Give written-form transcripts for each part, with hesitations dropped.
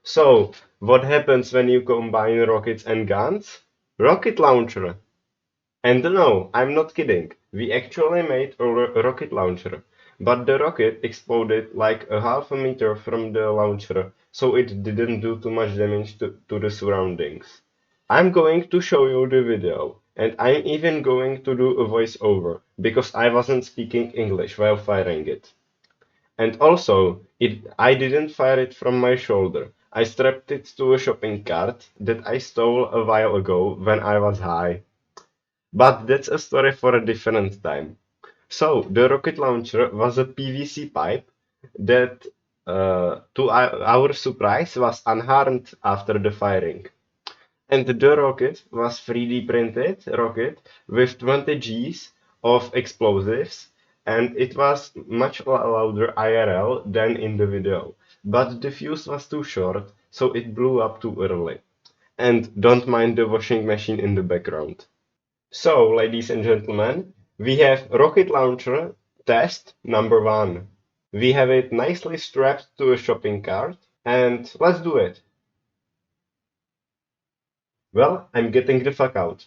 So, what happens when you combine rockets and guns? Rocket launcher. And no, I'm not kidding. We actually made a rocket launcher. But the rocket exploded like a half a meter from the launcher, so it didn't do too much damage to the surroundings. I'm going to show you the video, and I'm even going to do a voiceover, because I wasn't speaking English while firing it. And also, I didn't fire it from my shoulder. I strapped it to a shopping cart that I stole a while ago when I was high. But that's a story for a different time. So, the rocket launcher was a PVC pipe that, to our surprise, was unharmed after the firing. And the rocket was 3D printed rocket with 20 Gs of explosives, and it was much louder IRL than in the video. But the fuse was too short, so it blew up too early. And don't mind the washing machine in the background. So, ladies and gentlemen, we have rocket launcher test number one. We have it nicely strapped to a shopping cart, and let's do it. Well, I'm getting the fuck out.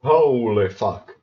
Holy fuck.